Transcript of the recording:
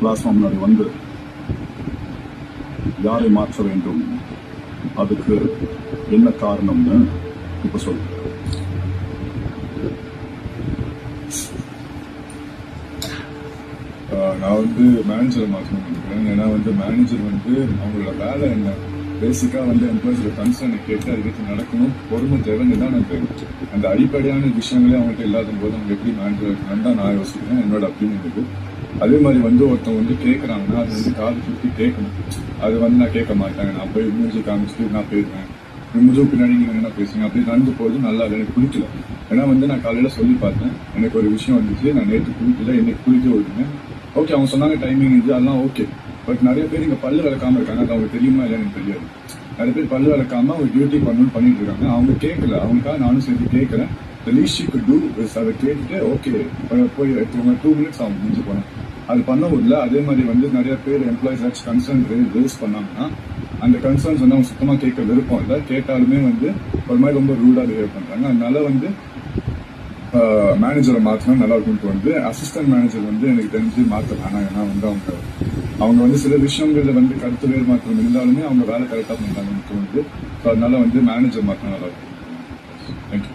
Platform முன்னாடி வந்து யாரை மாற்ற வேண்டும், அதுக்கு என்ன காரணம்னு இப்ப சொல்லு. நான் வந்து மேனேஜரை மாற்றணும்னு நினைக்கிறேன். ஏன்னா வந்து மேனேஜர் வந்து அவங்களோட வேலை என்ன, பேசிக்கா வந்து எம்ப்ளாயிஸோட கன்சர்னை கேட்டு அதுக்கு நடக்கணும், பொறுமை தேவைன்னு தான் எனக்கு அந்த அடிப்படையான விஷயங்களே அவங்கள்ட்ட இல்லாத போது அவங்க எப்படி மேனேஜர் இருக்கணும்னு தான் நான் யோசிக்கிறேன். என்னோட ஒப்பீனியன் இருக்கு. அதே மாதிரி வந்து ஒருத்தவங்க வந்து கேட்கறாங்கன்னா அது வந்து காது சுற்றி கேட்கணும். அது வந்து நான் கேட்க மாட்டேன், நான் போய் மூஞ்சி காமிச்சிட்டு நான் போயிடுவேன், முடிஞ்சு பின்னாடி நீங்க என்ன பேசுங்க அப்படி நடந்து போகிறது நல்லா இல்லை, எனக்கு பிடிக்கல. ஏன்னா வந்து நான் காலையில சொல்லி பார்த்தேன், எனக்கு ஒரு விஷயம் வந்துச்சு, நான் நேற்று குளிக்கல, இன்னைக்கு குளிக்க விடுவேன். ஓகே, அவங்க சொன்னாங்க டைமிங் இது அதெல்லாம் ஓகே. பட் நிறைய பேர் இங்க பல்லு விளக்காம இருக்காங்க, அது அவங்க தெரியுமா இல்லைன்னு எனக்கு தெரியாது. நிறைய பேர் பல்லு விளக்காம அவங்க டியூட்டி பண்ணணும்னு பண்ணிட்டு இருக்காங்க. அவங்க கேட்கல, அவங்களுக்காக நானும் சேர்த்து கேட்கறேன். The least she could do is அதை கேட்டுட்டு ஓகே போய் 2 minutes அவங்க முடிஞ்சு போனோம். அது பண்ண முடியல. அதே மாதிரி வந்து நிறைய பேர் எம்ப்ளாயிஸ் ஏதாச்சும் கன்சர்ன் ரேஸ் பண்ணாங்கன்னா அந்த கன்சர்ன்ஸ் வந்து அவங்க சுத்தமா கேட்க விருப்பம் இல்லை, கேட்டாலுமே வந்து ஒரு மாதிரி ரொம்ப ரூடா பிஹேவ் பண்றாங்க. அதனால வந்து மேனேஜரை மாற்றினா நல்லா இருக்கும்னு வந்து அசிஸ்டன்ட் மேனேஜர் வந்து எனக்கு தெரிஞ்சு மாற்ற வேணாம். ஏன்னா வந்து அவங்க வந்து சில விஷயங்கள்ல வந்து கருத்து வேறு மாற்றம் இருந்தாலுமே அவங்க வேலை கரெக்டாக பண்றாங்கன்னு தோணுது. ஸோ அதனால வந்து மேனேஜர் மாற்றினா நல்லா இருக்கும். தேங்க்யூ.